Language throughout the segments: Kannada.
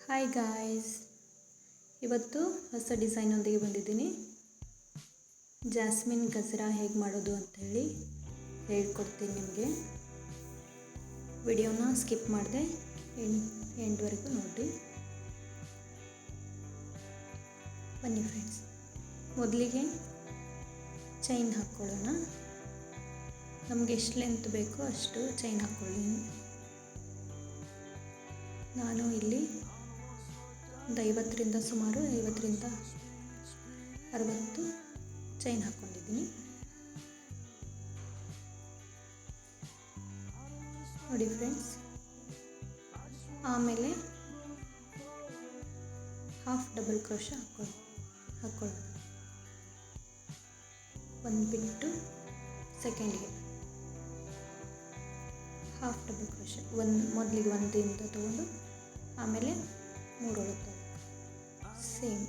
ಹಾಯ್ ಗಾಯ್ಸ್, ಇವತ್ತು ಹೊಸ ಡಿಸೈನೊಂದಿಗೆ ಬಂದಿದ್ದೀನಿ. ಜಾಸ್ಮಿನ್ ಗಜರಾ ಹೇಗೆ ಮಾಡೋದು ಅಂಥೇಳಿ ಹೇಳ್ಕೊಡ್ತೀನಿ ನಿಮಗೆ. ವಿಡಿಯೋನ ಸ್ಕಿಪ್ ಮಾಡಿದೆ ಎಂಡ್ವರೆಗೂ ನೋಡಿ. ಬನ್ನಿ ಫ್ರೆಂಡ್ಸ್, ಮೊದಲಿಗೆ ಚೈನ್ ಹಾಕ್ಕೊಳ್ಳೋಣ. ನಮಗೆ ಎಷ್ಟು ಲೆಂತ್ ಬೇಕೋ ಅಷ್ಟು ಚೈನ್ ಹಾಕ್ಕೊಳ್ಳಿ. ನಾನು ಇಲ್ಲಿ ಒಂದು 50ರಿಂದ ಸುಮಾರು 50ರಿಂದ 60 ಚೈನ್ ಹಾಕ್ಕೊಂಡಿದ್ದೀನಿ. ನೋಡಿ ಫ್ರೆಂಡ್ಸ್, ಆಮೇಲೆ ಹಾಫ್ ಡಬಲ್ ಕ್ರೋಶ ಹಾಕ್ಕೊಳ್ಳೋಣ. ಒಂದು ಬಿಟ್ಟು ಸೆಕೆಂಡ್ಗೆ ಹಾಫ್ ಡಬಲ್ ಕ್ರೋಶ ಮೊದಲಿಗೆ ಒಂದರಿಂದ ತೊಗೊಂಡು ಆಮೇಲೆ 3 ಒಳಗೆ ತಗೋಬೇಕು. ಸೇಮ್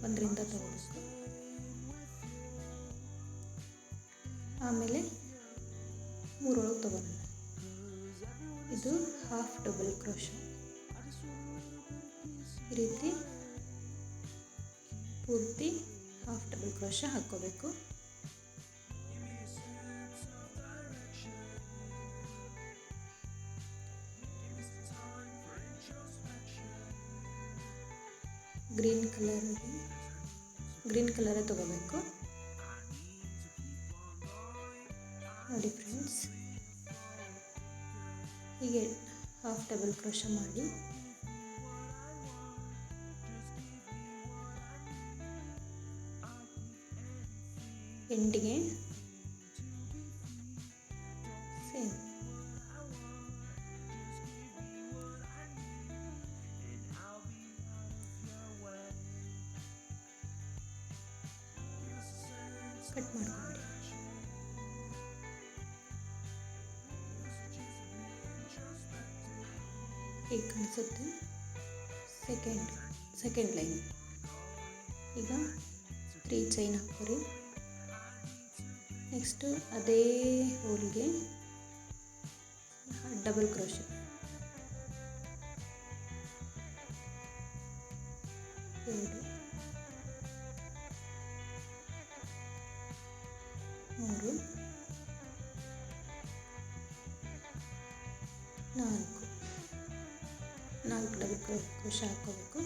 ಒಂದರಿಂದ ತಗೋಬೇಕು. ಆಮೇಲೆ 3 ಒಳಗೆ ತಗೋಣ. ಇದು ಹಾಫ್ ಡಬಲ್ ಕ್ರೋಶ. ಈ ರೀತಿ ಪೂರ್ತಿ ಹಾಫ್ ಡಬಲ್ ಕ್ರೋಶ ಹಾಕ್ಕೋಬೇಕು. ಗ್ರೀನ್ ಕಲರೇ ತಗೋಬೇಕು. ನೋಡಿ ಫ್ರೆಂಡ್ಸ್, ಹೀಗೆ ಹಾಫ್ ಡಬಲ್ ಕ್ರೋಶ ಮಾಡಿ ಎಂಡಿಗೆ ಸೇಮ್ ಕಟ್ ಮಾಡ್ಕೊಂಡ್ರಿ. ಹೀಗೆ ಕಾಣಿಸುತ್ತೆ ಸೆಕೆಂಡ್ ಲೈನ್. ಈಗ 3 ಚೈನ್ ಹಾಕೋರಿ. ನೆಕ್ಸ್ಟು ಅದೇ ಹೋಲ್ಗೆ ಡಬಲ್ ಕ್ರೋಶ. 2 3 4 ಡಬಲ್ ಕ್ರೋಶ ಹಾಕ್ಕೋಬೇಕು.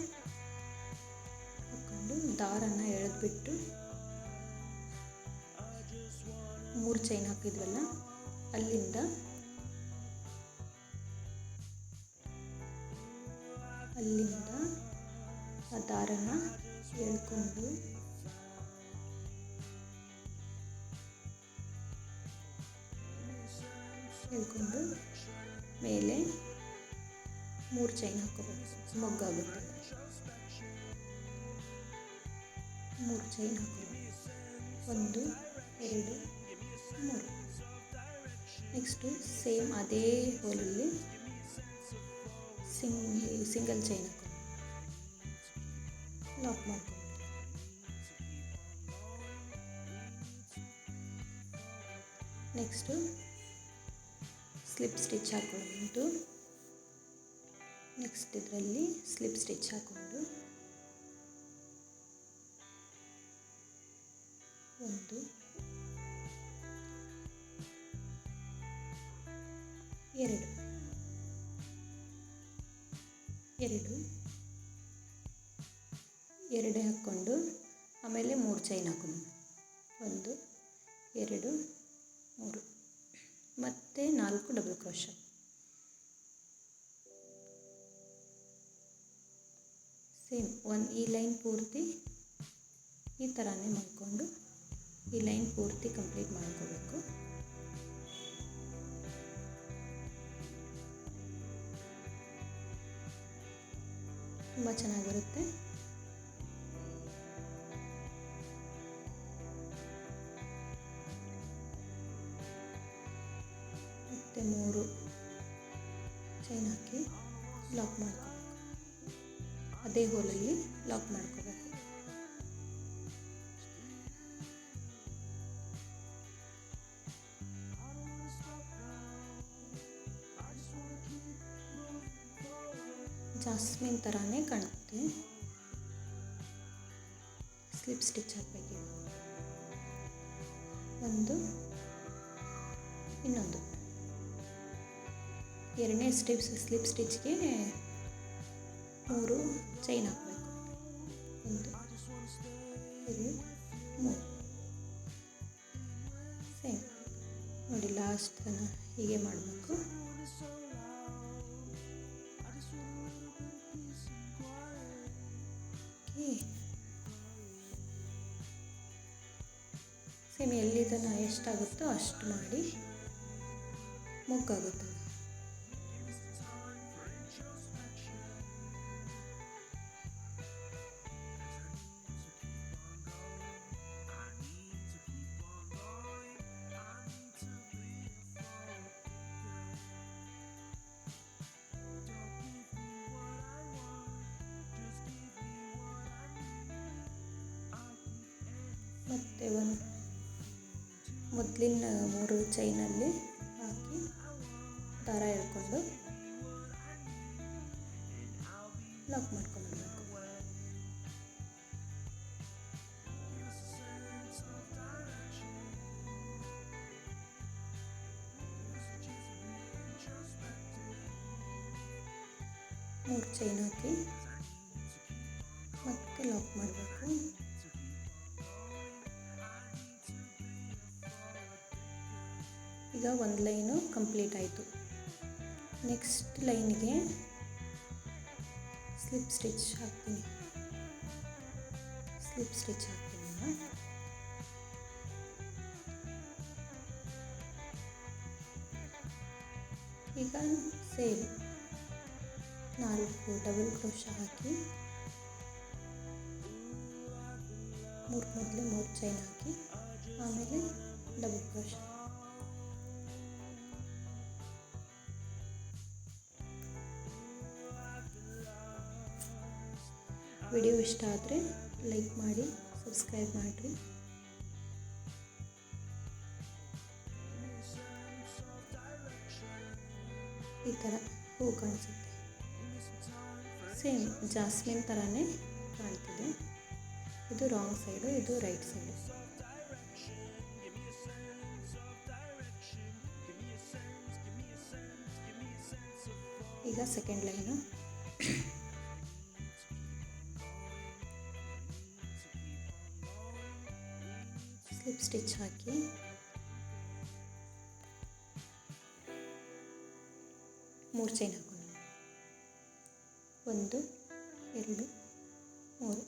ಹಾಕ್ಕೊಂಡು ದಾರನ ಎಳೆದ್ಬಿಟ್ಟು 3 ಚೈನ್ ಹಾಕಿದ್ವಲ್ಲ ಅಲ್ಲಿಂದ ಆ ದಾರನ ಎಳ್ಕೊಂಡು ಮೇಲೆ 3 ಚೈನ್ ಹಾಕೋಬೇಕು. ಮೊಗ್ಗಾಗುತ್ತೆ. 3 ಚೈನ್ ಹಾಕೋಬೇಕು. 1 2 3. ನೆಕ್ಸ್ಟು ಸೇಮ್ ಅದೇ ಹೋಲಲ್ಲಿ ಸಿಂಗಲ್ ಚೈನ್ ಹಾಕೋಬೇಕು. ಲಾಕ್ ಮಾಡ್ಕೊಂಡು ನೆಕ್ಸ್ಟು ಸ್ಲಿಪ್ ಸ್ಟಿಚ್ ಹಾಕ್ಕೊಂಡು ಇದರಲ್ಲಿ ಸ್ಲಿಪ್ ಸ್ಟಿಚ್ ಹಾಕ್ಕೊಂಡು 1 2 ಹಾಕ್ಕೊಂಡು ಆಮೇಲೆ 3 ಚೈನ್ ಹಾಕೋಣ. 1 2 3 ಮತ್ತು 4 ಡಬಲ್ ಕ್ರೋಶ. ಸೇಮ್ ಈ ಲೈನ್ ಪೂರ್ತಿ ಈ ಥರನೇ ಮಾಡಿಕೊಂಡು ಈ ಲೈನ್ ಪೂರ್ತಿ ಕಂಪ್ಲೀಟ್ ಮಾಡ್ಕೋಬೇಕು. ತುಂಬ ಚೆನ್ನಾಗಿರುತ್ತೆ. ಮತ್ತು 3 ಚೈನ್ ಹಾಕಿ ಲಾಕ್ ಮಾಡ್ಕೋಬೇಕು. ಅದೇ ಹೋಲಲ್ಲಿ ಲಾಕ್ ಮಾಡ್ಕೋಬೇಕು. ಜಾಸ್ಮಿನ್ ಥರನೇ ಕಾಣುತ್ತೆ. ಸ್ಲಿಪ್ ಸ್ಟಿಚ್ ಹಾಕಬೇಕು. ಒಂದು, ಇನ್ನೊಂದು, ಎರಡನೇ ಸ್ಲಿಪ್ ಸ್ಟಿಚ್ಗೆ 3 ಚೈನ್ ಹಾಕಬೇಕು. 1 2 3. ಸೇಮ್ ನೋಡಿ, ಲಾಸ್ಟ್ ತನಕ ಹೀಗೆ ಮಾಡಬೇಕು. ಸೇಮ್ ಎಲ್ಲಿ ತನಕ ಎಷ್ಟಾಗುತ್ತೋ ಅಷ್ಟು ಮಾಡಿ ಮುಗ್ಗಾಗುತ್ತೆ. ಮತ್ತು ಮೊದಲಿನ 3 ಚೈನಲ್ಲಿ ಹಾಕಿ ದಾರ ಎಳ್ಕೊಂಡು ಲಾಕ್ ಮಾಡ್ಕೊಂಡ್ಬಿಡ್ಬೇಕು. ಮೂರು ಚೈನ್ ಹಾಕಿ ಮತ್ತೆ ಲಾಕ್ ಮಾಡಬೇಕು. ಈಗ ಒಂದು ಲೈನು ಕಂಪ್ಲೀಟ್ ಆಯಿತು. ನೆಕ್ಸ್ಟ್ ಲೈನ್ಗೆ ಸ್ಲಿಪ್ ಸ್ಟಿಚ್ ಹಾಕ್ತೀನಿ. ಈಗ ಸೇಮ್ 4 ಡಬಲ್ ಕ್ರೋಶೆ ಹಾಕಿ ಮೊದಲೇ 3 ಚೈನ್ ಹಾಕಿ ಆಮೇಲೆ ಡಬಲ್ ಕ್ರೋಶೆ. ವಿಡಿಯೋ ಇಷ್ಟ ಆದರೆ ಲೈಕ್ ಮಾಡಿ, ಸಬ್ಸ್ಕ್ರೈಬ್ ಮಾಡಿರಿ. ಈ ಥರ ಹೂ ಕಾಣಿಸುತ್ತೆ. ಸೇಮ್ ಜಾಸ್ಮಿನ್ ಥರನೇ ಕಾಣ್ತಿದೆ. ಇದು ರಾಂಗ್ ಸೈಡು, ಇದು ರೈಟ್ ಸೈಡು. ಈಗ ಸೆಕೆಂಡ್ ಲೈನು ಸ್ಲಿಪ್ ಸ್ಟಿಚ್ ಹಾಕಿ ಮೂರು ಚೈನ್ ಹಾಕೋಣ. 1 2 3.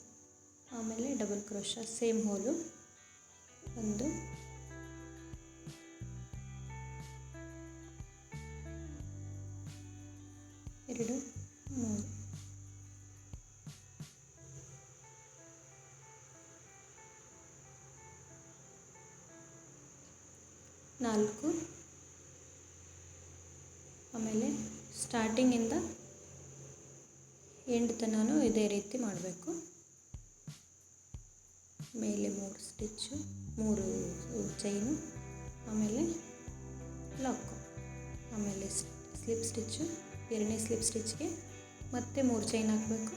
ಆಮೇಲೆ ಡಬಲ್ ಕ್ರೋಶೆ ಸೇಮ್ ಹೋಲು 1 2 3. ನಾಲ್ಕು. ಆಮೇಲೆ ಸ್ಟಾರ್ಟಿಂಗಿಂದ ಎಂಡ್ ತನಕ ಇದೇ ರೀತಿ ಮಾಡಬೇಕು. ಮೇಲೆ 3 ಸ್ಟಿಚ್ಚು, 3 ಚೈನು, ಆಮೇಲೆ ಲಾಕು, ಆಮೇಲೆ ಸ್ಲಿಪ್ ಸ್ಟಿಚ್ಚು. ಎರಡನೇ ಸ್ಲಿಪ್ ಸ್ಟಿಚ್ಗೆ ಮತ್ತೆ 3 ಚೈನ್ ಹಾಕಬೇಕು,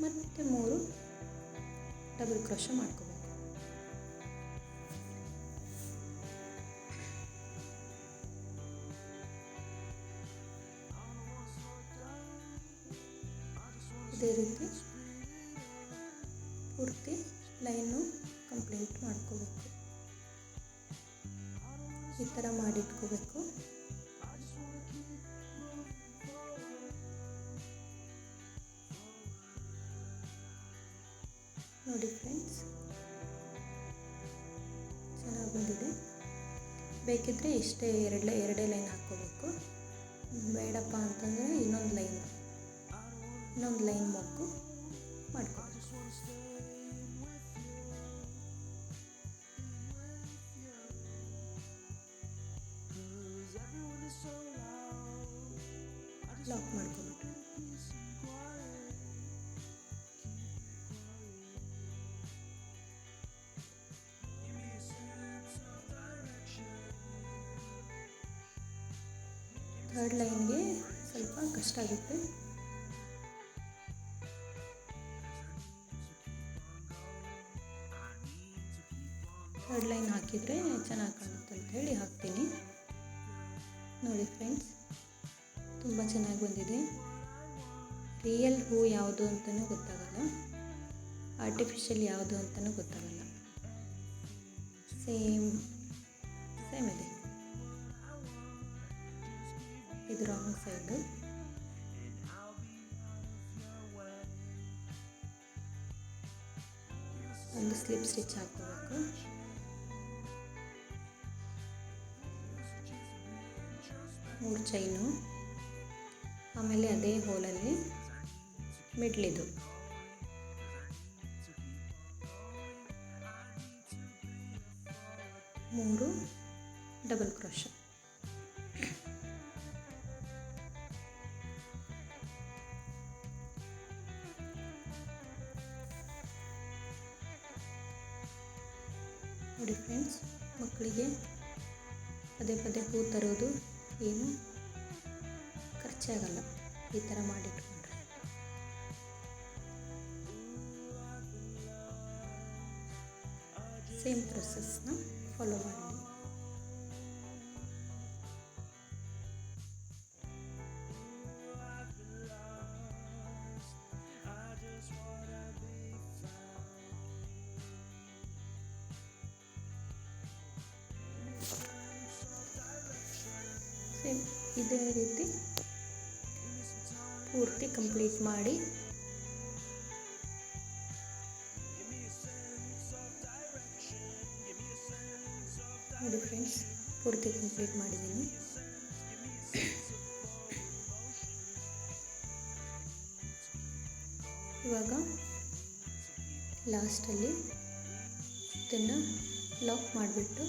ಮತ್ತು 3 ಡಬಲ್ ಕ್ರೋಶೆ ಮಾಡ್ಕೋಬೇಕು. ಇದೇ ರೀತಿ ಪೂರ್ತಿ ಲೈನು ಕಂಪ್ಲೀಟ್ ಮಾಡ್ಕೋಬೇಕು. ಈ ಥರ ಮಾಡಿಟ್ಕೋಬೇಕು. ನೋಡಿ ಫ್ರೆಂಡ್ಸ್, ಚೆನ್ನಾಗಿ ಬಂದಿದೆ. ಬೇಕಿದ್ದರೆ ಇಷ್ಟೇ ಎರಡೇ ಲೈನ್ ಹಾಕ್ಕೋಬೇಕು. ಬೇಡಪ್ಪ ಅಂತಂದರೆ ಇನ್ನೊಂದು ಲೈನ್ ಮೊಗ್ಗು ಮಾಡ್ಕೋಬೇಕು. ಲಾಕ್ ಮಾಡ್ಕೊಬಿಟ್ರೆ ಥರ್ಡ್ ಲೈನ್ಗೆ ಸ್ವಲ್ಪ ಕಷ್ಟ ಆಗುತ್ತೆ. ಥರ್ಡ್ ಲೈನ್ ಹಾಕಿದರೆ ಚೆನ್ನಾಗಿ ಕಾಣುತ್ತೆ ಅಂತ ಹೇಳಿ ಹಾಕ್ತೀನಿ. ನೋಡಿ ಫ್ರೆಂಡ್ಸ್, ತುಂಬ ಚೆನ್ನಾಗಿ ಬಂದಿದೆ. ರಿಯಲ್ ಹೂ ಯಾವುದು ಅಂತಲೂ ಗೊತ್ತಾಗಲ್ಲ, ಆರ್ಟಿಫಿಷಿಯಲ್ ಯಾವುದು ಅಂತಲೂ ಗೊತ್ತಾಗಲ್ಲ. ಸೇಮ್ ಇದೆ. ಇದು ರಾಂಗ್ ಸೈಡು. ಒಂದು ಸ್ಲಿಪ್ ಸ್ಟಿಚ್ ಹಾಕೋಬೇಕು. ಮೂರು ಚೈನು, ಆಮೇಲೆ ಅದೇ ಹೋಲಲ್ಲಿ ಮಿಡ್ಲಿದು ಮೂರು ಡಬಲ್ ಕ್ರೋಶೆ. ನೋಡಿ ಫ್ರೆಂಡ್ಸ್, ಮಕ್ಕಳಿಗೆ ಪದೇ ಪದೇ ಹೂ ತರೋದು ಏನು ಖರ್ಚಾಗಲ್ಲ ಈ ಥರ ಮಾಡಿಟ್ಕೊಂಡ್ರೆ. ಸೇಮ್ ಪ್ರೊಸೆಸ್ನ ಫಾಲೋ ಮಾಡಿ. ಸೇಮ್ ಇದೇ ರೀತಿ ಪೂರ್ತಿ ಕಂಪ್ಲೀಟ್ ಮಾಡಿ. ನೋಡಿ ಫ್ರೆಂಡ್ಸ್, ಪೂರ್ತಿ ಕಂಪ್ಲೀಟ್ ಮಾಡಿದ್ದೀನಿ. ಇವಾಗ ಲಾಸ್ಟಲ್ಲಿ ಇದನ್ನು ಲಾಕ್ ಮಾಡಿಬಿಟ್ಟು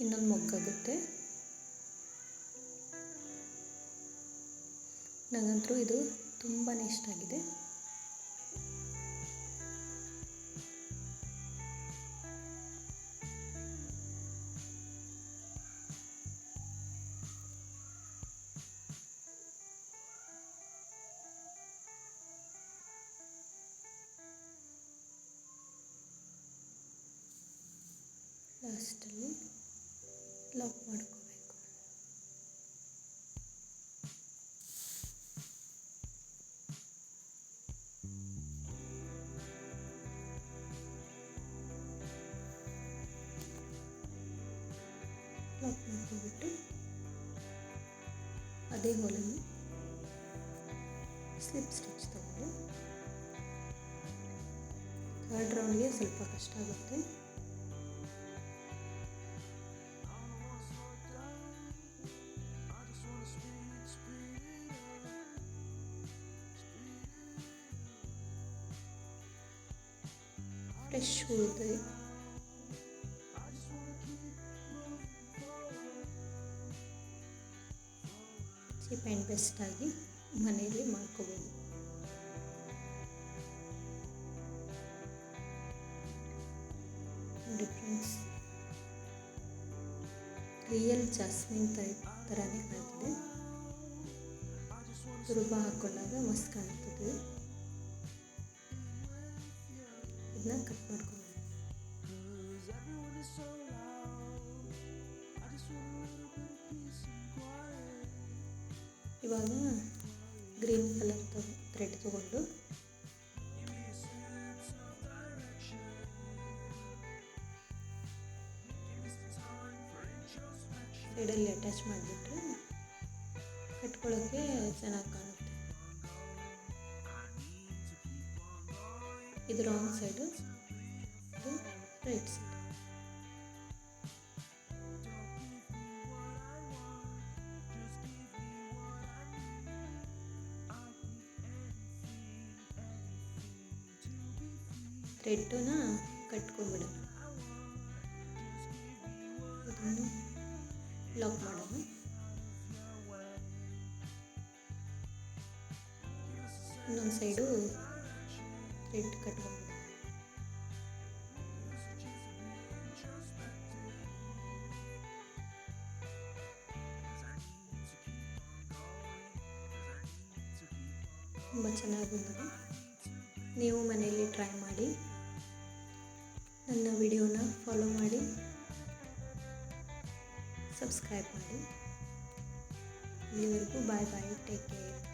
ಇನ್ನೊಂದು ಮೊಗ್ಗಾಗುತ್ತೆ. ನನಗಂತೂ ಇದು ತುಂಬಾ ಇಷ್ಟ ಆಗಿದೆ. ಲಾಸ್ಟಲ್ಲಿ ಲಾಕ್ ಮಾಡ್ಕೋಬೇಕು. ಲಾಕ್ ಮಾಡ್ಕೊಂಡ್ಬಿಟ್ಟು ಅದೇ ಹೋಲಲ್ಲಿ ಸ್ಲಿಪ್ ಸ್ಟಿಚ್ ತಗೊಂಡು, ಥರ್ಡ್ ರೌಂಡ್ಗೆ ಸ್ವಲ್ಪ ಕಷ್ಟ ಆಗುತ್ತೆ. ಫ್ರೆಶ್ ಹೂ ಇರ್ತದೆ. ಚೀಪ್ ಆ್ಯಂಡ್ ಬೆಸ್ಟಾಗಿ ಮನೆಯಲ್ಲಿ ಮಾಡ್ಕೋಬೋದು. ನೋಡಿ ಫ್ರೆಂಡ್ಸ್, ರಿಯಲ್ ಜಾಸ್ಮಿನ್ ಥರನೇ ಕಾಣ್ತಿದೆ. ತುರುಬ ಹಾಕ್ಕೊಂಡಾಗ ಮಸ್ತ್ ಕಾಣ್ತದೆ. ಇದನ್ನ ಕಟ್ ಮಾಡ್ಕೊಳ್ಳೋಣ. ಇವಾಗ ಗ್ರೀನ್ ಕಲರ್ ಥ್ರೆಡ್ ತಗೊಂಡು ಸೈಡಲ್ಲಿ ಅಟ್ಯಾಚ್ ಮಾಡಿಬಿಟ್ರೆ ಕಟ್ಕೊಳ್ಳೋಕ್ಕೆ ಚೆನ್ನಾಗಿ ಕಾಣುತ್ತೆ. ಇದು ರಾಂಗ್ ಸೈಡು, ಇದು ರೈಟ್ ಸೈಡ್. ಥ್ರೆಡ್ಡನ್ನ ಕಟ್ಕೊಂಡ್ಬಿಡೋಣ. ಇದನ್ನು ಲಾಕ್ ಮಾಡೋಣ. ಇನ್ನೊಂದು ಸೈಡು ಥ್ರೆಡ್ ಕಟ್ಕೊಂಡ್ಬಿಡೋಣ. ತುಂಬ ಚೆನ್ನಾಗಿ ಬಂದಿದೆ. ನೀವು ಮನೆಯಲ್ಲಿ ಟ್ರೈ ಮಾಡಿ, ನನ್ನ ವಿಡಿಯೋನ ಫಾಲೋ ಮಾಡಿ, ಸಬ್ಸ್ಕ್ರೈಬ್ ಮಾಡಿ. ಇಲ್ಲಿವರೆಗೂ ಬಾಯ್ ಬಾಯ್, ಟೇಕ್ ಕೇರ್.